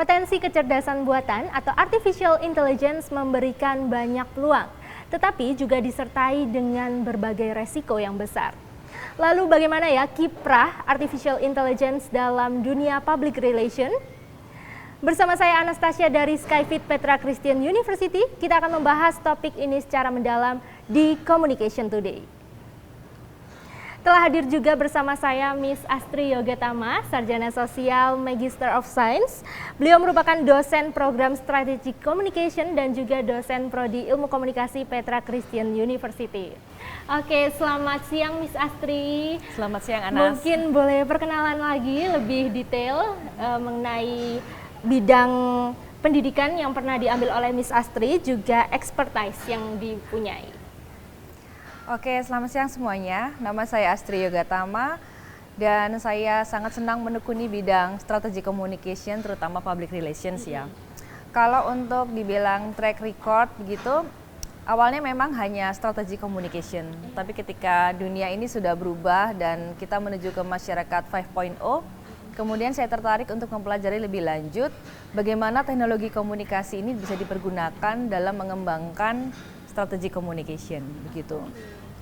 Potensi kecerdasan buatan atau artificial intelligence memberikan banyak peluang, tetapi juga disertai dengan berbagai resiko yang besar. Lalu bagaimana ya kiprah artificial intelligence dalam dunia public relation? Bersama saya Anastasia dari Skyfit Petra Christian University, kita akan membahas topik ini secara mendalam di Communication Today. Telah hadir juga bersama saya Miss Astri Yogatama, Sarjana Sosial Magister of Science. Beliau merupakan dosen program Strategic Communication dan juga dosen Prodi Ilmu Komunikasi Petra Christian University. Oke, selamat siang Miss Astri. Selamat siang Anas. Mungkin boleh perkenalan lagi lebih detail mengenai bidang pendidikan yang pernah diambil oleh Miss Astri, juga expertise yang dipunyai. Oke, selamat siang semuanya. Nama saya Astri Yogatama dan saya sangat senang menekuni bidang strategi communication, terutama public relations ya. Kalau untuk dibilang track record begitu, awalnya memang hanya strategi communication. Tapi ketika dunia ini sudah berubah dan kita menuju ke masyarakat 5.0, kemudian saya tertarik untuk mempelajari lebih lanjut bagaimana teknologi komunikasi ini bisa dipergunakan dalam mengembangkan strategi communication begitu.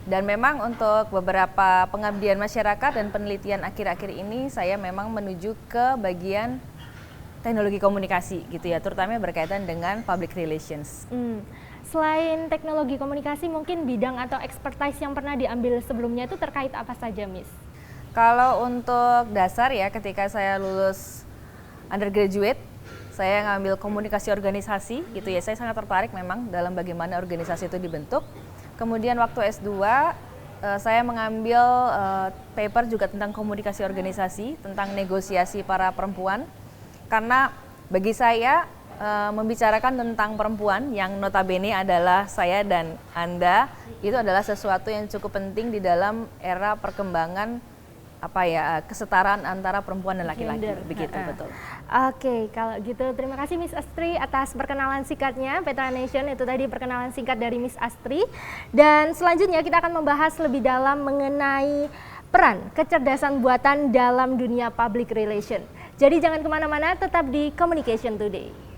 Dan memang untuk beberapa pengabdian masyarakat dan penelitian akhir-akhir ini saya memang menuju ke bagian teknologi komunikasi gitu ya, terutama berkaitan dengan public relations. Selain teknologi komunikasi, mungkin bidang atau expertise yang pernah diambil sebelumnya itu terkait apa saja, Miss? Kalau untuk dasar ya, ketika saya lulus undergraduate, saya ngambil komunikasi organisasi gitu ya. Saya sangat tertarik memang dalam bagaimana organisasi itu dibentuk. Kemudian waktu S2 saya mengambil paper juga tentang komunikasi organisasi, tentang negosiasi para perempuan. Karena bagi saya membicarakan tentang perempuan yang notabene adalah saya dan Anda, itu adalah sesuatu yang cukup penting di dalam era perkembangan kesetaraan antara perempuan dan laki-laki, begitu betul. Oke, kalau gitu terima kasih Miss Astri atas perkenalan singkatnya. Petra Nation itu tadi perkenalan singkat dari Miss Astri. Dan selanjutnya kita akan membahas lebih dalam mengenai peran kecerdasan buatan dalam dunia public relation. Jadi jangan kemana-mana, tetap di Communication Today.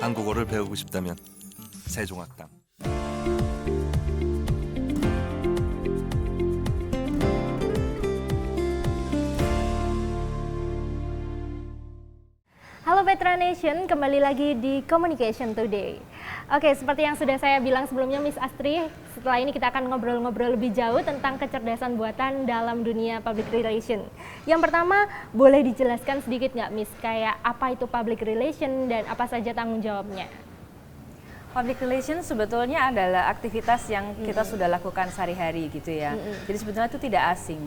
한국어를 배우고 싶다면 세종학당. Halo Petra Nation, kembali lagi di Communication Today. Oke, seperti yang sudah saya bilang sebelumnya Miss Astri, setelah ini kita akan ngobrol-ngobrol lebih jauh tentang kecerdasan buatan dalam dunia public relation. Yang pertama, boleh dijelaskan sedikit nggak Miss, kayak apa itu public relation dan apa saja tanggung jawabnya? Public relations sebetulnya adalah aktivitas yang kita sudah lakukan sehari-hari gitu ya. Jadi sebetulnya itu tidak asing.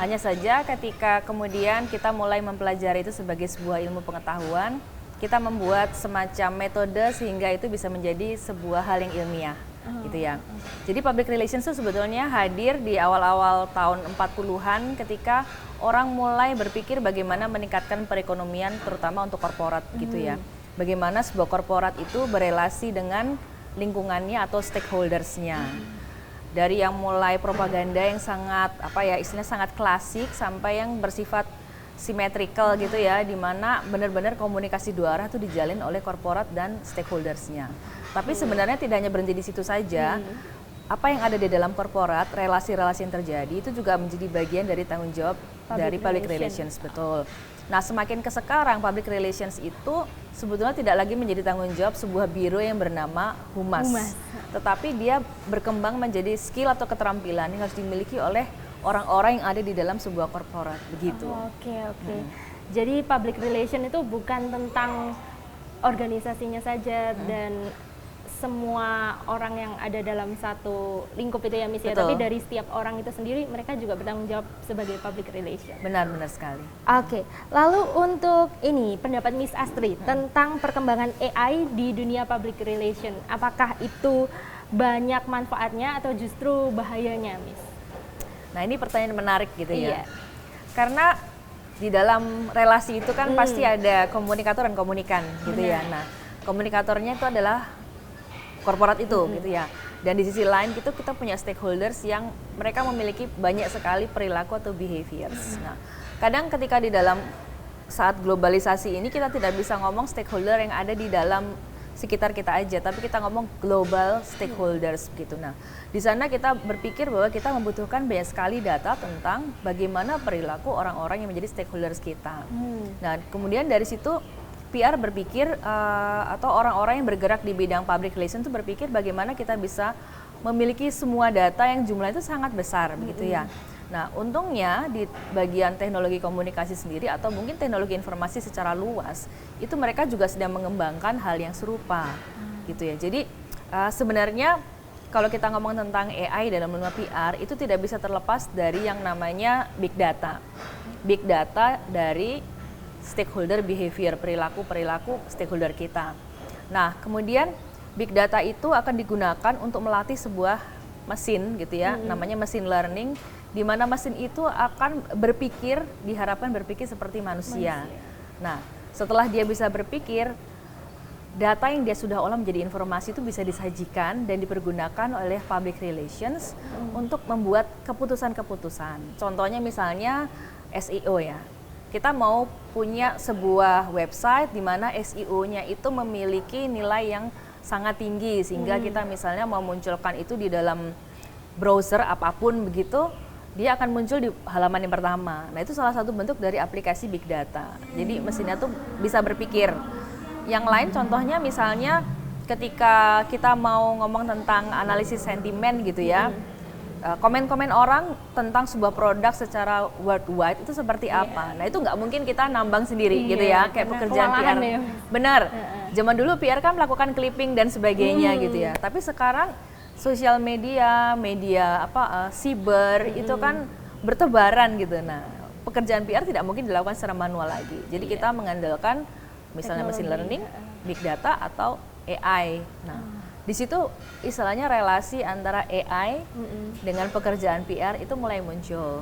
Hanya saja ketika kemudian kita mulai mempelajari itu sebagai sebuah ilmu pengetahuan, kita membuat semacam metode sehingga itu bisa menjadi sebuah hal yang ilmiah gitu ya. Jadi public relations itu sebetulnya hadir di awal-awal tahun 40-an ketika orang mulai berpikir bagaimana meningkatkan perekonomian terutama untuk korporat gitu ya. Bagaimana sebuah korporat itu berelasi dengan lingkungannya atau stakeholders-nya. Dari yang mulai propaganda yang sangat istilahnya sangat klasik sampai yang bersifat symmetrical gitu ya, di mana benar-benar komunikasi dua arah itu dijalin oleh korporat dan stakeholders-nya. Tapi sebenarnya tidak hanya berhenti di situ saja. Apa yang ada di dalam korporat, relasi-relasi yang terjadi itu juga menjadi bagian dari tanggung jawab dari public relations, betul. Nah, semakin ke sekarang public relations itu sebetulnya tidak lagi menjadi tanggung jawab sebuah biro yang bernama humas. Tetapi dia berkembang menjadi skill atau keterampilan yang harus dimiliki oleh orang-orang yang ada di dalam sebuah korporat, begitu. Oke. Jadi public relation itu bukan tentang organisasinya saja dan semua orang yang ada dalam satu lingkup itu ya Miss ya, tapi dari setiap orang itu sendiri mereka juga bertanggung jawab sebagai public relation. Benar sekali. Oke, lalu untuk ini pendapat Miss Astri tentang perkembangan AI di dunia public relation, apakah itu banyak manfaatnya atau justru bahayanya Miss? Nah ini pertanyaan menarik gitu ya. Iya. Karena di dalam relasi itu kan pasti ada komunikator dan komunikan gitu ya. Nah komunikatornya itu adalah korporat itu gitu ya. Dan di sisi lain kita punya stakeholders yang mereka memiliki banyak sekali perilaku atau behaviors. Nah kadang ketika di dalam saat globalisasi ini kita tidak bisa ngomong stakeholder yang ada di dalam sekitar kita aja, tapi kita ngomong global stakeholders gitu. Nah, di sana kita berpikir bahwa kita membutuhkan banyak sekali data tentang bagaimana perilaku orang-orang yang menjadi stakeholders kita. Nah, kemudian dari situ PR berpikir atau orang-orang yang bergerak di bidang public relation itu berpikir bagaimana kita bisa memiliki semua data yang jumlahnya itu sangat besar begitu ya. Nah, untungnya di bagian teknologi komunikasi sendiri atau mungkin teknologi informasi secara luas, itu mereka juga sedang mengembangkan hal yang serupa, gitu ya. Jadi sebenarnya kalau kita ngomong tentang AI dalam dunia PR, itu tidak bisa terlepas dari yang namanya big data. Big data dari stakeholder behavior, perilaku stakeholder kita. Nah, kemudian big data itu akan digunakan untuk melatih sebuah mesin, gitu ya, namanya machine learning, di mana mesin itu akan diharapkan berpikir seperti manusia. Nah, setelah dia bisa berpikir, data yang dia sudah olah menjadi informasi itu bisa disajikan dan dipergunakan oleh public relations untuk membuat keputusan-keputusan. Contohnya misalnya SEO ya. Kita mau punya sebuah website di mana SEO-nya itu memiliki nilai yang sangat tinggi sehingga kita misalnya mau munculkan itu di dalam browser apapun begitu, dia akan muncul di halaman yang pertama. Nah itu salah satu bentuk dari aplikasi big data. Jadi mesinnya tuh bisa berpikir. Yang lain contohnya misalnya ketika kita mau ngomong tentang analisis sentimen gitu ya, komen-komen orang tentang sebuah produk secara worldwide itu seperti apa. Nah itu nggak mungkin kita nambang sendiri gitu ya, kayak pekerjaan PR. Ya. Benar, zaman dulu PR kan melakukan clipping dan sebagainya gitu ya. Tapi sekarang sosial media cyber itu kan bertebaran gitu. Nah, pekerjaan PR tidak mungkin dilakukan secara manual lagi. Jadi kita mengandalkan misalnya machine learning, big data atau AI. Nah, di situ istilahnya relasi antara AI dengan pekerjaan PR itu mulai muncul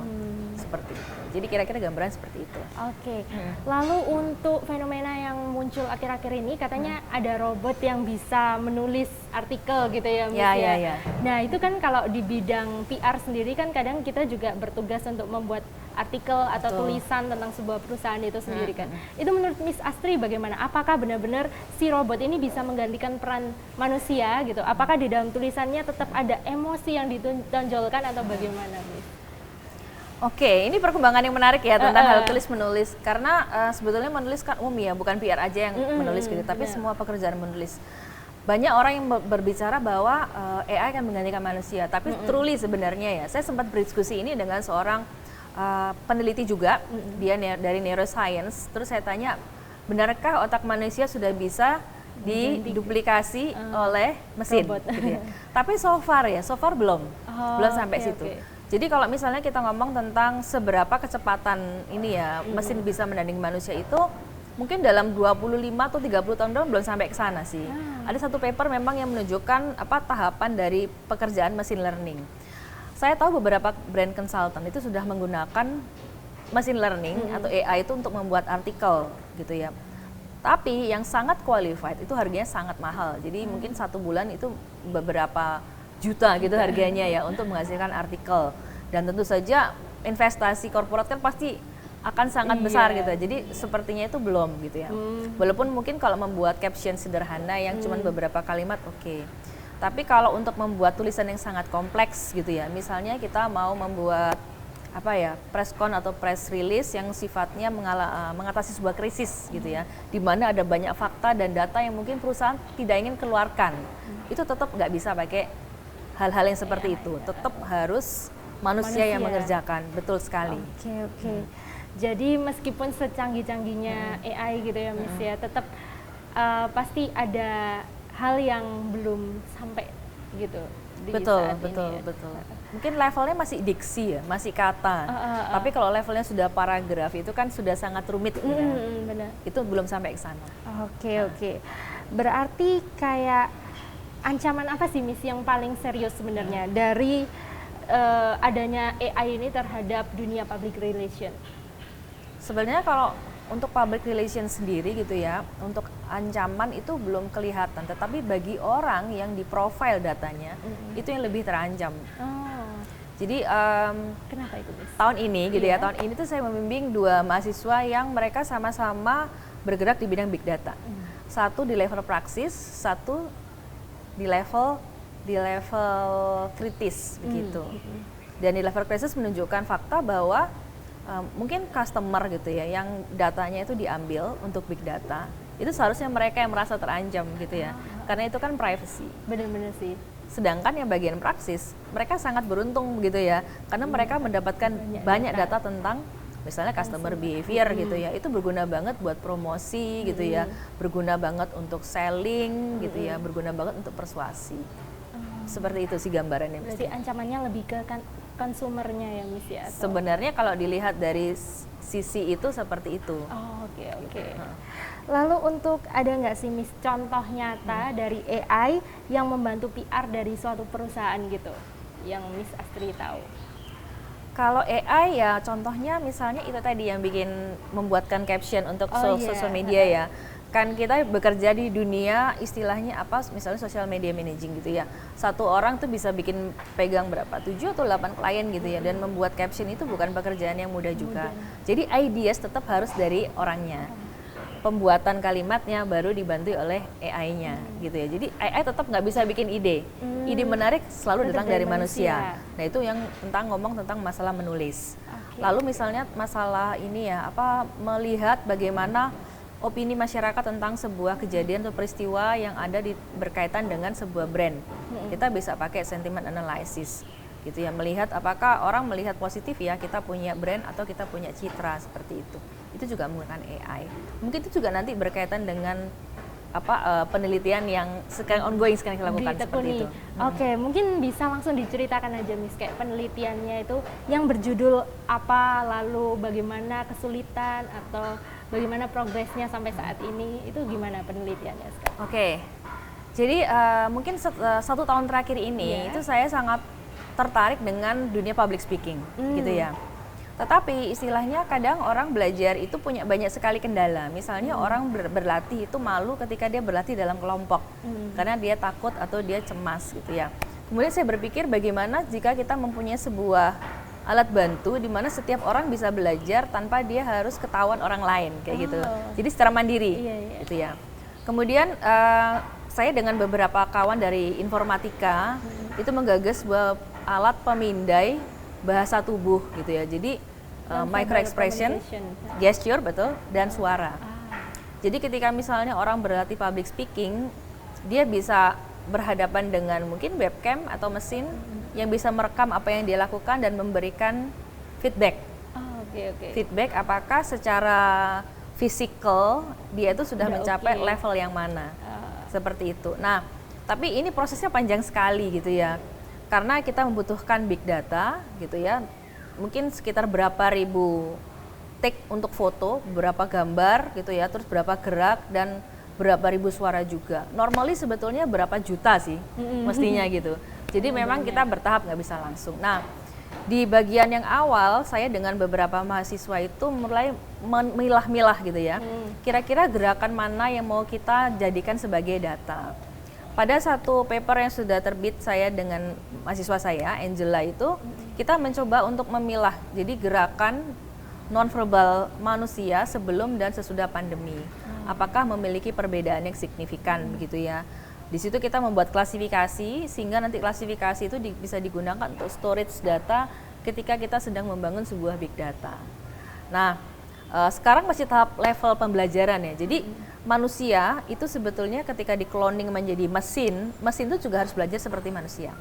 seperti itu. Jadi kira-kira gambaran seperti itu. Oke. Lalu untuk fenomena yang muncul akhir-akhir ini katanya ada robot yang bisa menulis artikel gitu ya, Miss Ya. Nah, itu kan kalau di bidang PR sendiri kan kadang kita juga bertugas untuk membuat artikel atau tulisan tentang sebuah perusahaan itu sendiri kan. Itu menurut Miss Astri bagaimana? Apakah benar-benar si robot ini bisa menggantikan peran manusia gitu? Apakah di dalam tulisannya tetap ada emosi yang ditonjolkan atau bagaimana, Miss? Oke, ini perkembangan yang menarik ya tentang hal tulis menulis karena sebetulnya menulis kan umum ya, bukan PR aja yang menulis gitu, tapi semua pekerjaan menulis. Banyak orang yang berbicara bahwa AI akan menggantikan manusia, tapi truly sebenarnya ya, saya sempat berdiskusi ini dengan seorang peneliti juga, dia dari neuroscience, terus saya tanya, benarkah otak manusia sudah bisa diduplikasi oleh mesin? Gitu ya. Tapi so far belum sampai situ. Jadi kalau misalnya kita ngomong tentang seberapa kecepatan ini ya, mesin bisa menandingi manusia itu, mungkin dalam 25 atau 30 tahun belum sampai ke sana sih. Ada satu paper memang yang menunjukkan tahapan dari pekerjaan machine learning. Saya tahu beberapa brand consultant itu sudah menggunakan machine learning atau AI itu untuk membuat artikel gitu ya. Tapi yang sangat qualified itu harganya sangat mahal. Jadi mungkin 1 bulan itu beberapa juta gitu harganya ya untuk menghasilkan artikel. Dan tentu saja investasi korporat kan pasti akan sangat besar gitu. Jadi sepertinya itu belum gitu ya. Walaupun mungkin kalau membuat caption sederhana yang cuma beberapa kalimat oke. Tapi kalau untuk membuat tulisan yang sangat kompleks gitu ya, misalnya kita mau membuat press con atau press release yang sifatnya mengatasi sebuah krisis gitu ya, di mana ada banyak fakta dan data yang mungkin perusahaan tidak ingin keluarkan, itu tetap nggak bisa pakai hal-hal yang seperti itu, tetap harus manusia yang mengerjakan, betul sekali. Oke. Jadi meskipun secanggih-canggihnya AI gitu ya, Miss ya, tetap pasti ada hal yang belum sampai gitu. Betul. Mungkin levelnya masih diksi ya, masih kata. Tapi kalau levelnya sudah paragraf itu kan sudah sangat rumit ya. Benar. Itu belum sampai ke sana. Oke. Berarti kayak ancaman apa sih, Miss, yang paling serius sebenarnya dari adanya AI ini terhadap dunia public relation? Sebenarnya kalau untuk public relation sendiri gitu ya, untuk ancaman itu belum kelihatan, tetapi bagi orang yang di profile datanya itu yang lebih terancam. Oh, Jadi kenapa itu, Miss? tahun ini gitu Iya. ya, tahun ini tuh saya membimbing 2 mahasiswa yang mereka sama-sama bergerak di bidang big data. Satu di level praksis, satu di level kritis begitu. Dan di level kritis menunjukkan fakta bahwa mungkin customer gitu ya yang datanya itu diambil untuk big data, itu seharusnya mereka yang merasa terancam gitu ya, karena itu kan privacy. Benar-benar sih. Sedangkan yang bagian praksis mereka sangat beruntung gitu ya, karena mereka mendapatkan banyak data tentang misalnya customer behavior gitu ya, itu berguna banget buat promosi gitu ya, berguna banget untuk selling gitu ya, berguna banget untuk persuasi. Seperti itu sih gambarannya. Berarti ancamannya lebih ke konsumernya ya, Miss ya? Atau- Sebenarnya kalau dilihat dari sisi itu seperti itu. Oh, oke. Lalu untuk ada nggak sih, Miss, contoh nyata dari AI yang membantu PR dari suatu perusahaan gitu, yang Miss Astri tahu? Kalau AI ya contohnya misalnya itu tadi yang membuatkan caption untuk social media ya. Kan kita bekerja di dunia istilahnya apa, misalnya social media managing gitu ya. Satu orang tuh bisa pegang berapa, 7 atau 8 klien gitu ya, dan membuat caption itu bukan pekerjaan yang mudah juga. Jadi ideas tetap harus dari orangnya. Pembuatan kalimatnya baru dibantu oleh AI-nya gitu ya. Jadi AI tetap nggak bisa bikin ide. Ide menarik selalu datang dari manusia. Nah itu yang ngomong tentang masalah menulis. Lalu misalnya masalah ini ya, melihat bagaimana opini masyarakat tentang sebuah kejadian atau peristiwa yang ada berkaitan dengan sebuah brand. Kita bisa pakai sentiment analysis gitu ya, melihat apakah orang melihat positif ya kita punya brand atau kita punya citra seperti itu. Itu juga menggunakan AI. Mungkin itu juga nanti berkaitan dengan penelitian yang sekarang ongoing sekarang kita lakukan seperti itu. Oke, mungkin bisa langsung diceritakan aja, Miss, kayak penelitiannya itu yang berjudul apa, lalu bagaimana kesulitan atau bagaimana progresnya sampai saat ini, itu gimana penelitiannya sekarang? Oke, jadi mungkin 1 tahun terakhir ini itu saya sangat tertarik dengan dunia public speaking gitu ya. Tetapi istilahnya kadang orang belajar itu punya banyak sekali kendala. Misalnya orang berlatih itu malu ketika dia berlatih dalam kelompok karena dia takut atau dia cemas gitu ya. Kemudian saya berpikir bagaimana jika kita mempunyai sebuah alat bantu di mana setiap orang bisa belajar tanpa dia harus ketahuan orang lain kayak gitu. Jadi secara mandiri gitu ya. Kemudian saya dengan beberapa kawan dari informatika itu menggagas sebuah alat pemindai bahasa tubuh gitu ya. Jadi micro expression, gesture betul, dan suara. Jadi ketika misalnya orang berlatih public speaking, dia bisa berhadapan dengan mungkin webcam atau mesin yang bisa merekam apa yang dia lakukan dan memberikan feedback. Feedback apakah secara fisikal dia itu sudah mencapai level yang mana. Seperti itu. Nah, tapi ini prosesnya panjang sekali gitu ya. Karena kita membutuhkan big data gitu ya. Mungkin sekitar berapa ribu take untuk foto, berapa gambar gitu ya, terus berapa gerak dan berapa ribu suara juga. Normally sebetulnya berapa juta sih mestinya gitu. Jadi memang kita bertahap nggak bisa langsung. Nah, di bagian yang awal saya dengan beberapa mahasiswa itu mulai memilah-milah gitu ya. Kira-kira gerakan mana yang mau kita jadikan sebagai data. Pada satu paper yang sudah terbit saya dengan mahasiswa saya, Angela itu, kita mencoba untuk memilah. Jadi gerakan nonverbal manusia sebelum dan sesudah pandemi. Apakah memiliki perbedaan yang signifikan begitu ya. Di situ kita membuat klasifikasi sehingga nanti klasifikasi itu bisa digunakan untuk storage data ketika kita sedang membangun sebuah big data. Nah, sekarang masih tahap level pembelajaran ya. Jadi manusia itu sebetulnya ketika di cloning menjadi mesin itu juga harus belajar seperti manusia.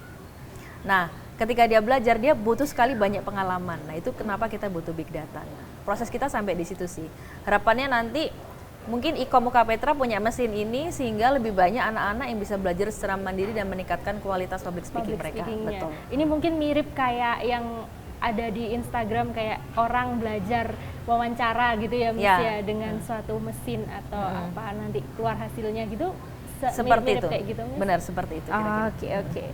Nah, ketika dia belajar dia butuh sekali banyak pengalaman. Nah, itu kenapa kita butuh big data. Nah, proses kita sampai di situ sih. Harapannya nanti mungkin Iko Muka Petra punya mesin ini sehingga lebih banyak anak-anak yang bisa belajar secara mandiri dan meningkatkan kualitas public speaking mereka. Betul. Ini mungkin mirip kayak yang ada di Instagram kayak orang belajar wawancara gitu ya, Miss ya, dengan suatu mesin atau apa nanti keluar hasilnya gitu. Seperti mirip itu. Kayak gitu, Miss? Benar seperti itu. Oke.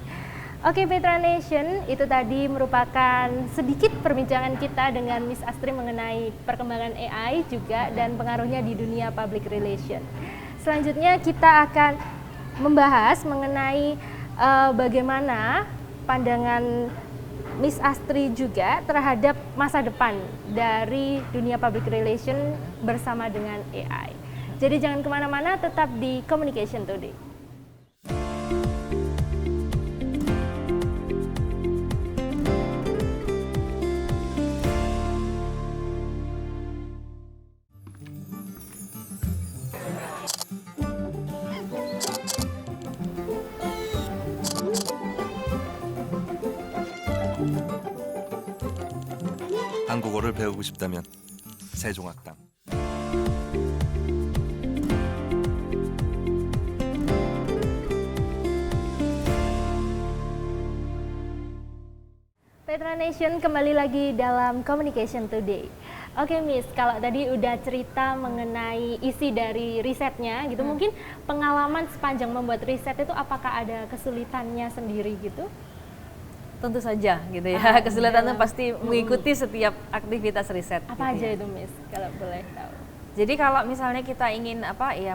Oke, Petra Nation, itu tadi merupakan sedikit perbincangan kita dengan Miss Astri mengenai perkembangan AI juga dan pengaruhnya di dunia public relation. Selanjutnya kita akan membahas mengenai bagaimana pandangan Miss Astri juga terhadap masa depan dari dunia public relation bersama dengan AI. Jadi jangan kemana-mana, tetap di Communication Today. 한국어를 배우고 싶다면 세종학당. Petra Nation, kembali lagi dalam Communication Today. Oke Miss, kalau tadi udah cerita mengenai isi dari risetnya gitu, mungkin pengalaman sepanjang membuat riset itu apakah ada kesulitannya sendiri gitu? Tentu saja gitu ya, kesulitan itu pasti mengikuti setiap aktivitas riset. Apa gitu aja ya. itu Miss, kalau boleh tahu? Jadi kalau misalnya kita ingin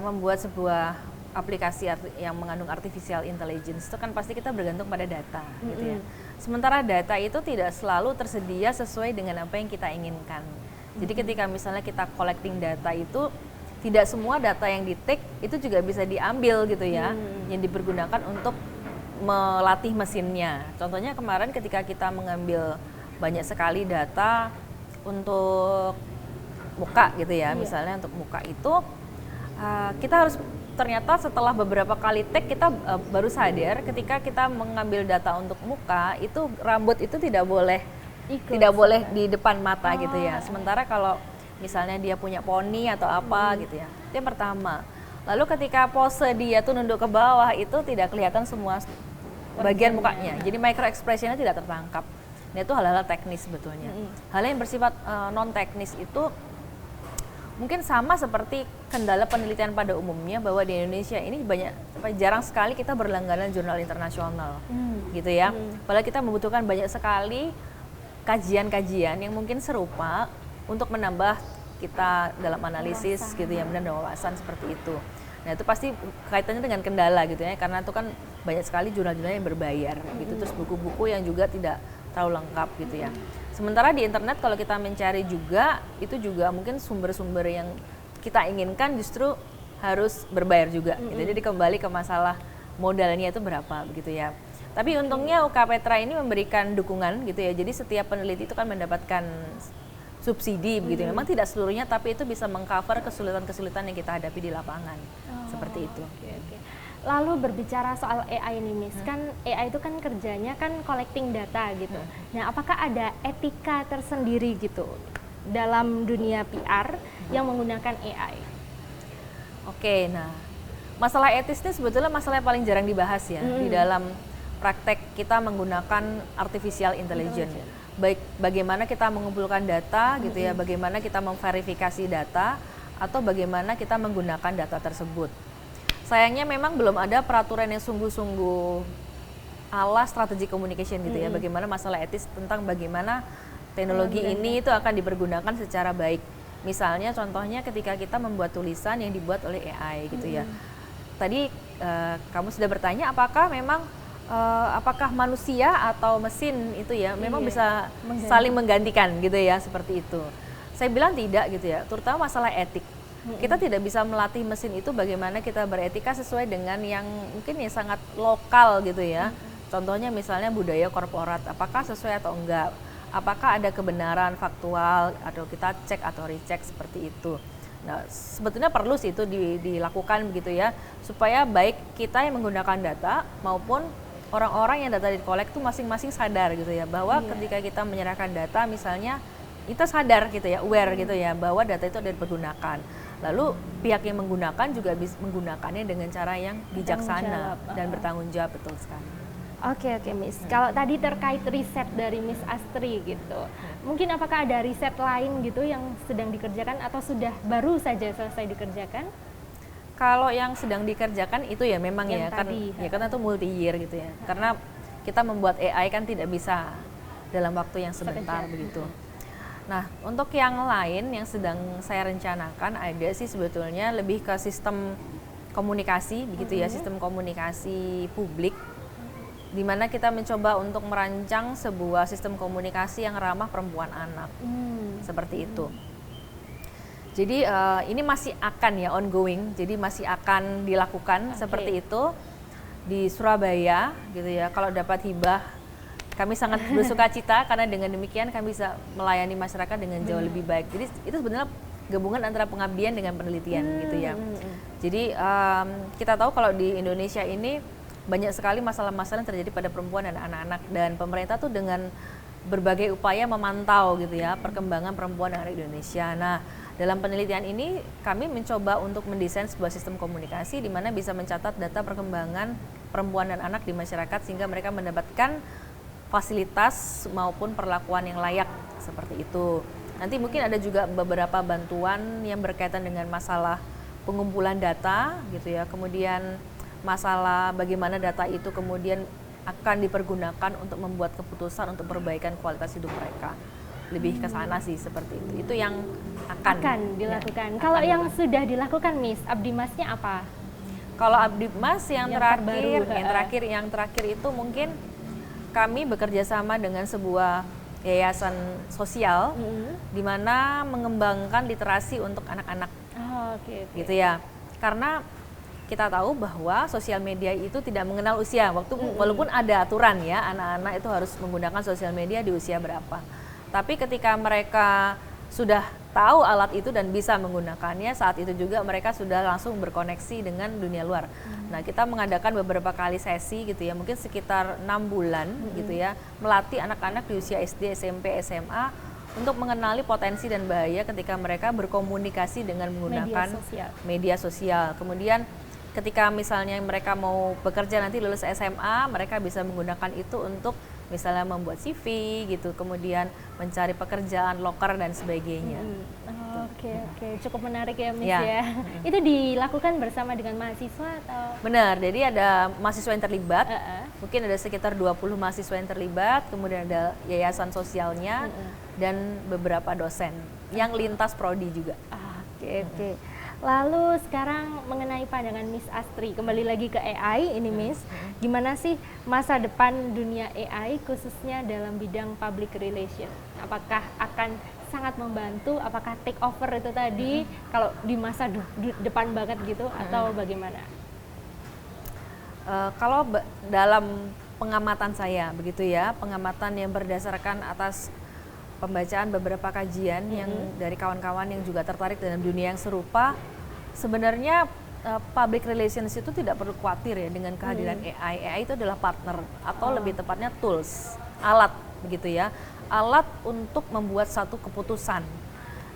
membuat sebuah aplikasi yang mengandung artificial intelligence itu kan pasti kita bergantung pada data gitu ya. Sementara data itu tidak selalu tersedia sesuai dengan apa yang kita inginkan. Jadi ketika misalnya kita collecting data itu tidak semua data yang di-take itu juga bisa diambil gitu ya, yang dipergunakan untuk melatih mesinnya. Contohnya kemarin ketika kita mengambil banyak sekali data untuk muka gitu ya, misalnya untuk muka itu kita harus ternyata setelah beberapa kali take kita baru sadar ketika kita mengambil data untuk muka itu rambut itu tidak boleh di depan mata gitu ya. Sementara kalau misalnya dia punya poni atau apa gitu ya, itu yang pertama. Lalu ketika pose dia tuh nunduk ke bawah itu tidak kelihatan semua bagian mukanya, jadi micro expressionnya tidak tertangkap. Nah itu hal-hal teknis sebetulnya. Hal yang bersifat non teknis itu mungkin sama seperti kendala penelitian pada umumnya, bahwa di Indonesia ini jarang sekali kita berlangganan jurnal internasional gitu ya. Padahal kita membutuhkan banyak sekali kajian-kajian yang mungkin serupa untuk menambah kita dalam analisis gitu ya, menambah wawasan seperti itu. Nah itu pasti kaitannya dengan kendala gitu ya, karena itu kan banyak sekali jurnal-jurnal yang berbayar gitu, terus buku-buku yang juga tidak terlalu lengkap gitu ya. Sementara di internet kalau kita mencari juga, itu juga mungkin sumber-sumber yang kita inginkan justru harus berbayar juga gitu. Jadi kembali ke masalah modalnya itu berapa begitu ya. Tapi untungnya UK Petra ini memberikan dukungan gitu ya, jadi setiap peneliti itu kan mendapatkan subsidi begitu. Memang tidak seluruhnya, tapi itu bisa mengcover kesulitan-kesulitan yang kita hadapi di lapangan. Seperti itu. Oke. Lalu berbicara soal AI ini Miss, kan AI itu kan kerjanya kan collecting data gitu. Nah, apakah ada etika tersendiri gitu dalam dunia PR yang menggunakan AI? Oke, nah masalah etis ini sebetulnya masalah yang paling jarang dibahas ya di dalam praktek kita menggunakan artificial intelligence. Baik bagaimana kita mengumpulkan data gitu ya, bagaimana kita memverifikasi data, atau bagaimana kita menggunakan data tersebut. Sayangnya memang belum ada peraturan yang sungguh-sungguh ala strategi communication gitu ya, bagaimana masalah etis tentang bagaimana teknologi ini itu akan dipergunakan secara baik. Misalnya contohnya ketika kita membuat tulisan yang dibuat oleh AI gitu ya. Tadi kamu sudah bertanya apakah memang apakah manusia atau mesin itu ya memang bisa saling menggantikan gitu ya, seperti itu. Saya bilang tidak gitu ya, terutama masalah etik. Kita tidak bisa melatih mesin itu bagaimana kita beretika sesuai dengan yang mungkin ya sangat lokal gitu ya. Contohnya misalnya budaya korporat, apakah sesuai atau enggak? Apakah ada kebenaran faktual atau kita cek atau recheck seperti itu. Nah, sebetulnya perlu sih itu dilakukan begitu ya, supaya baik kita yang menggunakan data maupun orang-orang yang data di-collect itu masing-masing sadar gitu ya, bahwa ketika kita menyerahkan data misalnya kita sadar gitu ya, aware gitu ya, bahwa data itu ada dipergunakan. Lalu pihak yang menggunakan juga bisa menggunakannya dengan cara yang bijaksana dan bertanggung jawab, betul sekali. Oke Miss, kalau tadi terkait riset dari Miss Astri gitu, mungkin apakah ada riset lain gitu yang sedang dikerjakan atau sudah baru saja selesai dikerjakan? Kalau yang sedang dikerjakan itu ya memang yang ya tadi, karena itu multi year gitu ya, karena kita membuat AI kan tidak bisa dalam waktu yang sebentar begitu. Nah, untuk yang lain yang sedang saya rencanakan ada sih sebetulnya lebih ke sistem komunikasi begitu ya, sistem komunikasi publik, di mana kita mencoba untuk merancang sebuah sistem komunikasi yang ramah perempuan anak, seperti itu. Jadi ini masih akan ya ongoing, jadi masih akan dilakukan seperti itu di Surabaya gitu ya. Kalau dapat hibah, kami sangat bersuka cita karena dengan demikian kami bisa melayani masyarakat dengan jauh lebih baik. Jadi itu sebenarnya gabungan antara pengabdian dengan penelitian gitu ya. Jadi kita tahu kalau di Indonesia ini banyak sekali masalah-masalah yang terjadi pada perempuan dan anak-anak, dan pemerintah tuh dengan berbagai upaya memantau gitu ya perkembangan perempuan dan anak Indonesia. Nah, dalam penelitian ini kami mencoba untuk mendesain sebuah sistem komunikasi di mana bisa mencatat data perkembangan perempuan dan anak di masyarakat sehingga mereka mendapatkan fasilitas maupun perlakuan yang layak seperti itu. Nanti mungkin ada juga beberapa bantuan yang berkaitan dengan masalah pengumpulan data gitu ya. Kemudian masalah bagaimana data itu kemudian akan dipergunakan untuk membuat keputusan untuk perbaikan kualitas hidup mereka. Lebih ke sana sih seperti itu. Itu yang akan dilakukan. Ya, Kalau yang sudah dilakukan Miss, Abdi Masnya apa? Kalau Abdi Mas yang terakhir, terbaru, yang terakhir itu mungkin kami bekerja sama dengan sebuah yayasan sosial di mana mengembangkan literasi untuk anak-anak. Gitu ya. Karena kita tahu bahwa sosial media itu tidak mengenal usia. Walaupun ada aturan ya, anak-anak itu harus menggunakan sosial media di usia berapa. Tapi ketika mereka sudah tahu alat itu dan bisa menggunakannya, saat itu juga mereka sudah langsung berkoneksi dengan dunia luar. Nah, kita mengadakan beberapa kali sesi gitu ya, mungkin sekitar 6 bulan gitu ya, melatih anak-anak di usia SD, SMP, SMA untuk mengenali potensi dan bahaya ketika mereka berkomunikasi dengan menggunakan media sosial. Kemudian ketika misalnya mereka mau bekerja nanti lulus SMA, mereka bisa menggunakan itu untuk misalnya membuat CV gitu, kemudian mencari pekerjaan loker dan sebagainya. Oke, cukup menarik ya Miss ya. Itu dilakukan bersama dengan mahasiswa atau? Benar, jadi ada mahasiswa yang terlibat, mungkin ada sekitar 20 mahasiswa yang terlibat, kemudian ada yayasan sosialnya dan beberapa dosen yang lintas prodi juga. Oke. Lalu sekarang mengenai pandangan Miss Astri, kembali lagi ke AI ini Miss, gimana sih masa depan dunia AI khususnya dalam bidang public relation? Apakah akan sangat membantu, apakah take over itu tadi kalau di masa depan banget gitu atau bagaimana? Kalau dalam pengamatan saya begitu ya, pengamatan yang berdasarkan atas pembacaan beberapa kajian yang dari kawan-kawan yang juga tertarik dalam dunia yang serupa, sebenarnya public relations itu tidak perlu khawatir ya dengan kehadiran AI. AI itu adalah partner atau lebih tepatnya tools, alat begitu ya, alat untuk membuat satu keputusan.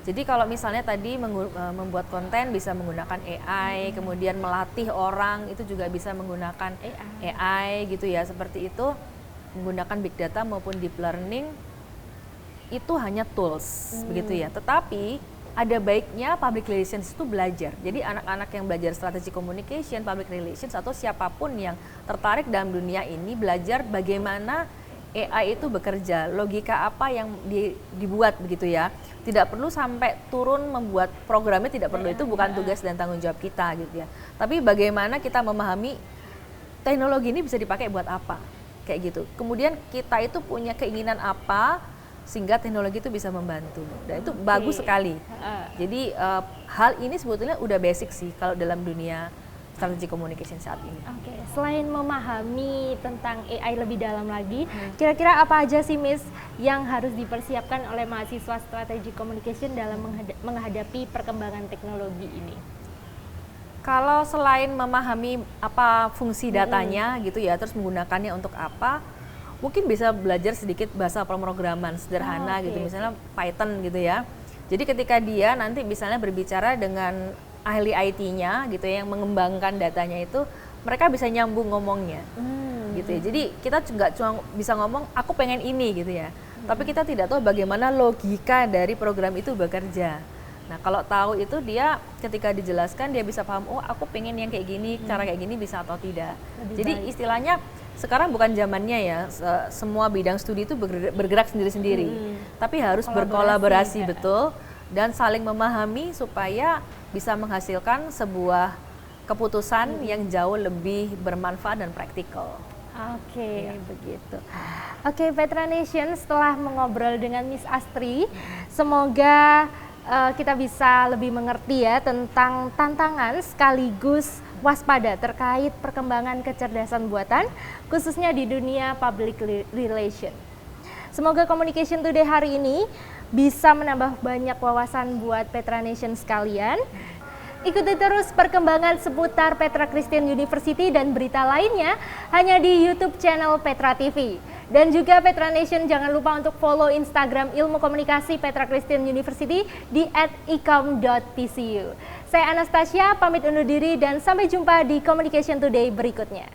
Jadi kalau misalnya tadi membuat konten bisa menggunakan AI, kemudian melatih orang itu juga bisa menggunakan AI gitu ya, seperti itu, menggunakan big data maupun deep learning. Itu hanya tools begitu ya, tetapi ada baiknya public relations itu belajar. Jadi anak-anak yang belajar strategi communication, public relations atau siapapun yang tertarik dalam dunia ini belajar bagaimana AI itu bekerja, logika apa yang dibuat begitu ya. Tidak perlu sampai turun membuat programnya, tidak perlu, itu bukan tugas dan tanggung jawab kita gitu ya. Tapi bagaimana kita memahami teknologi ini bisa dipakai buat apa, kayak gitu. Kemudian kita itu punya keinginan apa sehingga teknologi itu bisa membantu, dan itu bagus sekali. Jadi hal ini sebetulnya udah basic sih kalau dalam dunia strategi communication saat ini. Selain memahami tentang AI lebih dalam lagi, kira-kira apa aja sih Miss yang harus dipersiapkan oleh mahasiswa strategi communication dalam menghadapi perkembangan teknologi ini? Kalau selain memahami apa fungsi datanya gitu ya, terus menggunakannya untuk apa, mungkin bisa belajar sedikit bahasa pemrograman sederhana gitu, misalnya Python gitu ya. Jadi ketika dia nanti misalnya berbicara dengan ahli IT-nya gitu ya, yang mengembangkan datanya itu, mereka bisa nyambung ngomongnya gitu ya. Jadi kita nggak cuma bisa ngomong aku pengen ini gitu ya, tapi kita tidak tahu bagaimana logika dari program itu bekerja. Nah kalau tahu itu, dia ketika dijelaskan dia bisa paham, oh aku pengen yang kayak gini, cara kayak gini bisa atau tidak. Jadi istilahnya sekarang bukan zamannya ya, semua bidang studi itu bergerak sendiri-sendiri, tapi harus berkolaborasi betul dan saling memahami supaya bisa menghasilkan sebuah keputusan yang jauh lebih bermanfaat dan praktikal. Oke, begitu. Oke, Petra Nation, setelah mengobrol dengan Miss Astri, semoga kita bisa lebih mengerti ya tentang tantangan sekaligus waspada terkait perkembangan kecerdasan buatan, khususnya di dunia public relation. Semoga Communication Today hari ini bisa menambah banyak wawasan buat Petra Nation sekalian. Ikuti terus perkembangan seputar Petra Christian University dan berita lainnya hanya di YouTube channel Petra TV. Dan juga Petra Nation jangan lupa untuk follow Instagram Ilmu Komunikasi Petra Christian University di @icom.pcu. Saya Anastasia pamit undur diri dan sampai jumpa di Communication Today berikutnya.